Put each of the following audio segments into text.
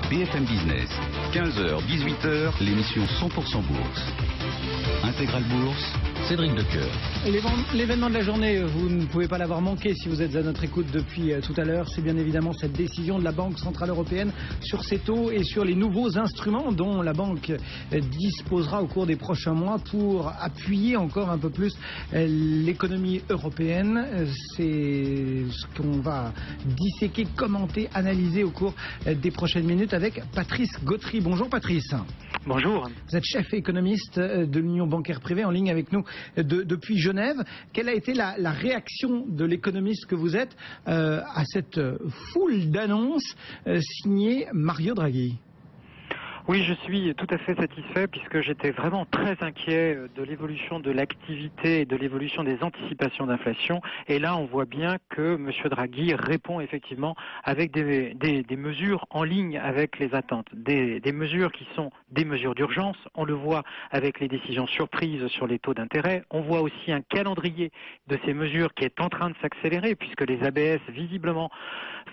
BFM Business, 15h, 18h, l'émission 100% Bourse. Intégrale Bourse, Cédric Decoeur. L'événement de la journée, vous ne pouvez pas l'avoir manqué si vous êtes à notre écoute depuis tout à l'heure. C'est bien évidemment cette décision de la Banque Centrale Européenne sur ses taux et sur les nouveaux instruments dont la banque disposera au cours des prochains mois pour appuyer encore un peu plus l'économie européenne. C'est ce qu'on va disséquer, commenter, analyser au cours des prochaines minutes avec Patrice Gautry. Bonjour Patrice. Bonjour. Vous êtes chef économiste de l'Union bancaire privée en ligne avec nous depuis Genève. Quelle a été la réaction de l'économiste que vous êtes à cette foule d'annonces signées Mario Draghi ? Oui, je suis tout à fait satisfait puisque j'étais vraiment très inquiet de l'évolution de l'activité et de l'évolution des anticipations d'inflation. Et là, on voit bien que M. Draghi répond effectivement avec des mesures en ligne avec les attentes. Des mesures qui sont des mesures d'urgence. On le voit avec les décisions surprises sur les taux d'intérêt. On voit aussi un calendrier de ces mesures qui est en train de s'accélérer puisque les ABS, visiblement,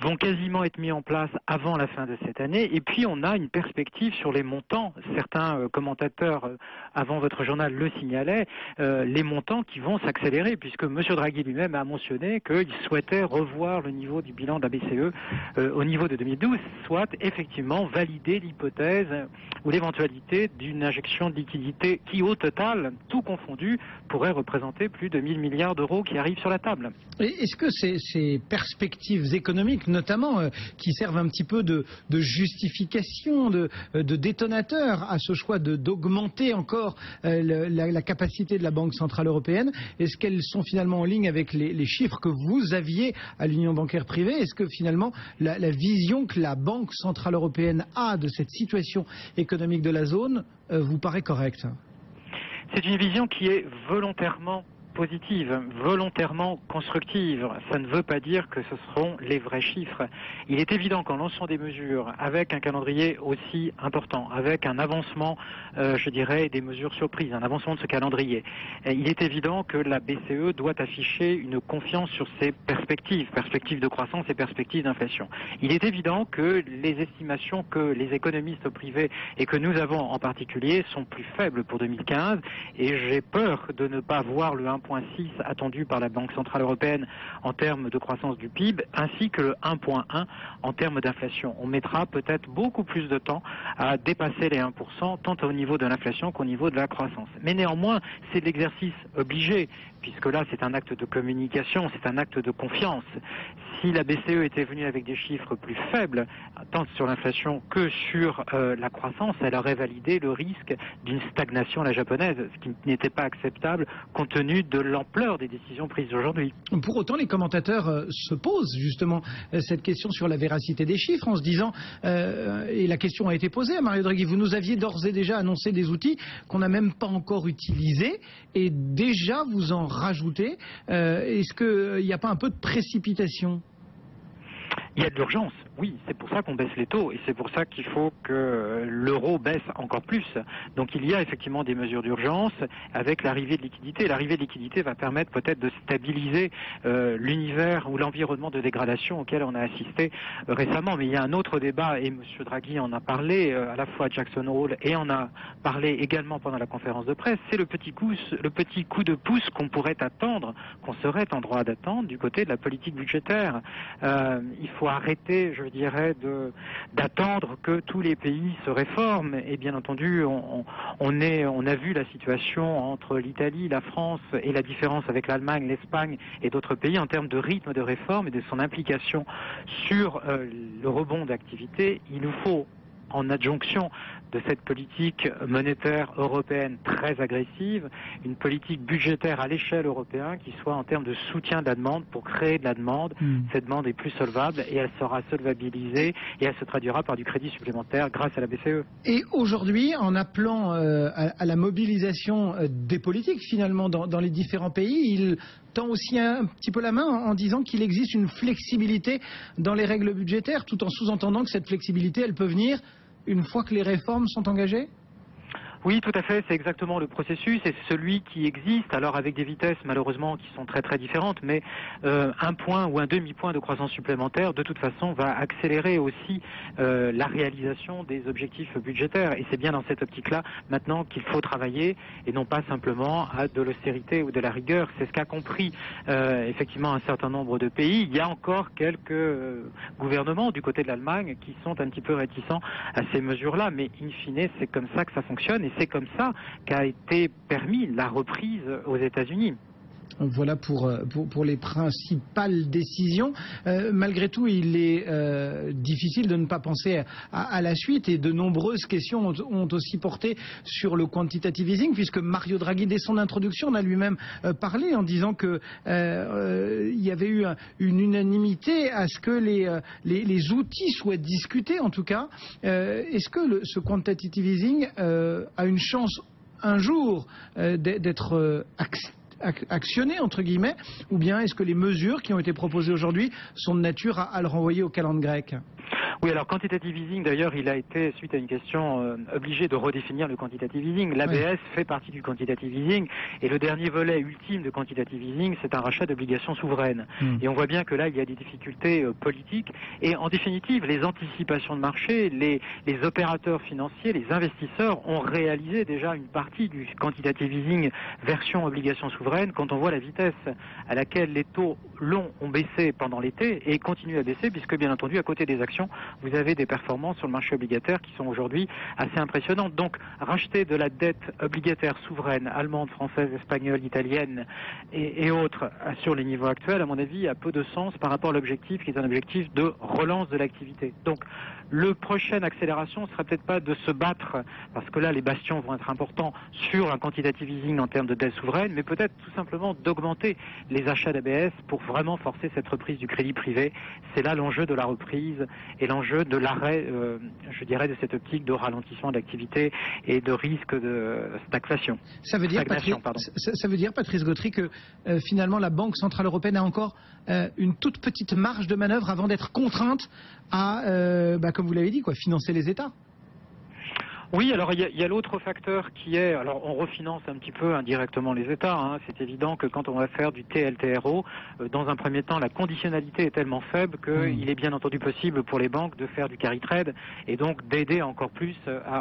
vont quasiment être mis en place avant la fin de cette année. Et puis, on a une perspective sur les montants. Certains commentateurs, avant votre journal, le signalaient, les montants qui vont s'accélérer, puisque M. Draghi lui-même a mentionné qu'il souhaitait revoir le niveau du bilan de la BCE au niveau de 2012, soit effectivement valider l'hypothèse ou l'éventualité d'une injection de liquidité qui, au total, tout confondu, pourrait représenter plus de 1 000 milliards d'euros qui arrivent sur la table. Est-ce que ces perspectives économiques, notamment, qui servent un petit peu de justification, de détonateur à ce choix d'augmenter encore la capacité de la Banque Centrale Européenne, est-ce qu'elles sont finalement en ligne avec les chiffres que vous aviez à l'Union bancaire privée? Est-ce que finalement la vision que la Banque Centrale Européenne a de cette situation économique de la zone vous paraît correcte? C'est une vision qui est volontairement positive, volontairement constructive. Ça ne veut pas dire que ce seront les vrais chiffres. Il est évident qu'en lançant des mesures avec un calendrier aussi important, avec un avancement, je dirais, des mesures surprises, un avancement de ce calendrier, il est évident que la BCE doit afficher une confiance sur ses perspectives de croissance et perspectives d'inflation. Il est évident que les estimations que les économistes privés et que nous avons en particulier sont plus faibles pour 2015 et j'ai peur de ne pas voir le 1,6 attendu par la Banque Centrale Européenne en termes de croissance du PIB, ainsi que le 1,1 en termes d'inflation. On mettra peut-être beaucoup plus de temps à dépasser les 1%, tant au niveau de l'inflation qu'au niveau de la croissance. Mais néanmoins, c'est de l'exercice obligé, puisque là, c'est un acte de communication, c'est un acte de confiance. Si la BCE était venue avec des chiffres plus faibles, tant sur l'inflation que sur la croissance, elle aurait validé le risque d'une stagnation à la japonaise, ce qui n'était pas acceptable compte tenu de l'ampleur des décisions prises aujourd'hui. Pour autant, les commentateurs se posent justement cette question sur la véracité des chiffres en se disant, et la question a été posée à Mario Draghi, vous nous aviez d'ores et déjà annoncé des outils qu'on n'a même pas encore utilisés et déjà vous en rajoutez. Est-ce qu'il n'y a pas un peu de précipitation ? Il y a de l'urgence, oui, c'est pour ça qu'on baisse les taux et c'est pour ça qu'il faut que l'euro baisse encore plus. Donc il y a effectivement des mesures d'urgence avec l'arrivée de liquidité. L'arrivée de liquidité va permettre peut-être de stabiliser l'univers ou l'environnement de dégradation auquel on a assisté récemment. Mais il y a un autre débat et M. Draghi en a parlé à la fois à Jackson Hole et en a parlé également pendant la conférence de presse. C'est le petit coup de pouce qu'on pourrait attendre, qu'on serait en droit d'attendre du côté de la politique budgétaire. Il faut arrêter, je dirais, d'attendre que tous les pays se réforment. Et bien entendu, on a vu la situation entre l'Italie, la France et la différence avec l'Allemagne, l'Espagne et d'autres pays en termes de rythme de réforme et de son implication sur le rebond d'activité. Il nous faut, en adjonction de cette politique monétaire européenne très agressive, une politique budgétaire à l'échelle européenne qui soit en termes de soutien de la demande pour créer de la demande. Cette demande est plus solvable et elle sera solvabilisée et elle se traduira par du crédit supplémentaire grâce à la BCE. Et aujourd'hui, en appelant à la mobilisation des politiques finalement dans les différents pays, il tend aussi un petit peu la main en disant qu'il existe une flexibilité dans les règles budgétaires, tout en sous-entendant que cette flexibilité, elle peut venir une fois que les réformes sont engagées ? Oui, tout à fait, c'est exactement le processus et c'est celui qui existe, alors avec des vitesses malheureusement qui sont très très différentes, mais un point ou un demi-point de croissance supplémentaire de toute façon va accélérer aussi la réalisation des objectifs budgétaires et c'est bien dans cette optique-là maintenant qu'il faut travailler et non pas simplement à de l'austérité ou de la rigueur. C'est ce qu'a compris effectivement un certain nombre de pays. Il y a encore quelques gouvernements du côté de l'Allemagne qui sont un petit peu réticents à ces mesures-là, mais in fine c'est comme ça que ça fonctionne. Et c'est comme ça qu'a été permis la reprise aux États-Unis. Voilà pour les principales décisions. Malgré tout, il est difficile de ne pas penser à la suite et de nombreuses questions ont aussi porté sur le quantitative easing puisque Mario Draghi, dès son introduction, en a lui-même parlé en disant que il y avait eu une unanimité à ce que les outils soient discutés en tout cas. Est-ce que ce quantitative easing a une chance un jour d'être actionné entre guillemets, ou bien est-ce que les mesures qui ont été proposées aujourd'hui sont de nature à le renvoyer au calende grec? Oui, alors quantitative easing, d'ailleurs, il a été, suite à une question, obligé de redéfinir le quantitative easing. L'ABS fait partie du quantitative easing et le dernier volet ultime de quantitative easing, c'est un rachat d'obligations souveraines. Et on voit bien que là, il y a des difficultés politiques et en définitive, les anticipations de marché, les opérateurs financiers, les investisseurs ont réalisé déjà une partie du quantitative easing version obligations souveraines quand on voit la vitesse à laquelle les taux longs ont baissé pendant l'été et continuent à baisser puisque bien entendu, à côté des actions, vous avez des performances sur le marché obligataire qui sont aujourd'hui assez impressionnantes. Donc, racheter de la dette obligataire souveraine, allemande, française, espagnole, italienne et autres sur les niveaux actuels, à mon avis, a peu de sens par rapport à l'objectif qui est un objectif de relance de l'activité. Donc, le prochaine accélération ne serait peut-être pas de se battre, parce que là, les bastions vont être importants sur un quantitative easing en termes de dette souveraine, mais peut-être tout simplement d'augmenter les achats d'ABS pour vraiment forcer cette reprise du crédit privé. C'est là l'enjeu de la reprise et l'enjeu de l'arrêt, je dirais, de cette optique de ralentissement d'activité et de risque de stagflation. Ça veut dire, Patrice Gautry, que finalement la Banque Centrale Européenne a encore une toute petite marge de manœuvre avant d'être contrainte à, comme vous l'avez dit, financer les États. Oui, alors il y a l'autre facteur qui est, alors on refinance un petit peu indirectement les États, hein. C'est évident que quand on va faire du TLTRO, dans un premier temps la conditionnalité est tellement faible qu'il est bien entendu possible pour les banques de faire du carry trade et donc d'aider encore plus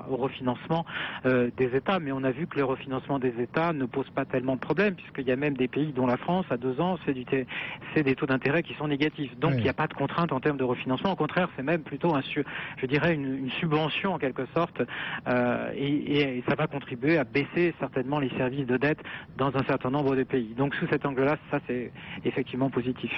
au refinancement des États, mais on a vu que le refinancement des États ne pose pas tellement de problèmes puisqu'il y a même des pays dont la France à 2 ans c'est des taux d'intérêt qui sont négatifs, donc il n'y a pas de contrainte en termes de refinancement, au contraire c'est même plutôt je dirais une subvention en quelque sorte. Et ça va contribuer à baisser certainement les services de dette dans un certain nombre de pays. Donc sous cet angle-là, ça c'est effectivement positif.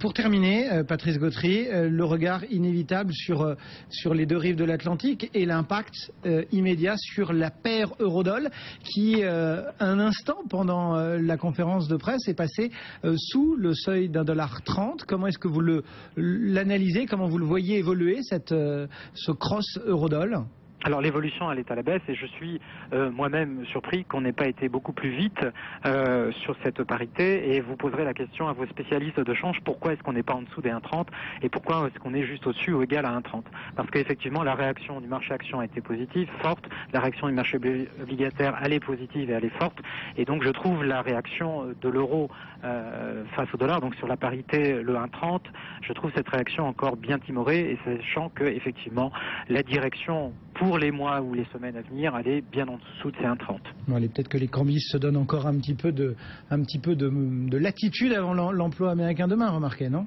Pour terminer, Patrice Gautry, le regard inévitable sur les deux rives de l'Atlantique et l'impact immédiat sur la paire euro-dollar qui, un instant pendant la conférence de presse, est passé sous le seuil d'1,30 $. Comment est-ce que vous l'analysez? Comment vous le voyez évoluer, ce cross euro-dollar? Alors l'évolution elle est à la baisse et je suis moi-même surpris qu'on n'ait pas été beaucoup plus vite sur cette parité et vous poserez la question à vos spécialistes de change, pourquoi est-ce qu'on n'est pas en dessous des 1,30 et pourquoi est-ce qu'on est juste au-dessus ou égal à 1,30? Parce qu'effectivement la réaction du marché action a été positive, forte, la réaction du marché obligataire elle est positive et elle est forte et donc je trouve la réaction de l'euro face au dollar, donc sur la parité le 1,30, je trouve cette réaction encore bien timorée et sachant que effectivement la direction pour les mois ou les semaines à venir, elle est bien en dessous de ces 1,30. Bon, allez, peut-être que les cambistes se donnent encore un petit peu de latitude avant l'emploi américain demain, remarquez, non?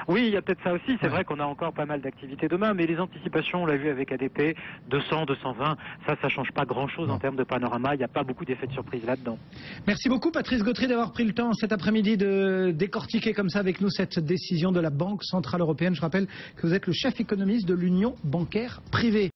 Oui, il y a peut-être ça aussi. C'est vrai qu'on a encore pas mal d'activités demain, mais les anticipations, on l'a vu avec ADP, 200, 220, ça change pas grand-chose en termes de panorama. Il n'y a pas beaucoup d'effets de surprise là-dedans. Merci beaucoup, Patrice Gautry, d'avoir pris le temps cet après-midi de décortiquer comme ça avec nous cette décision de la Banque Centrale Européenne. Je rappelle que vous êtes le chef économiste de l'Union bancaire privée.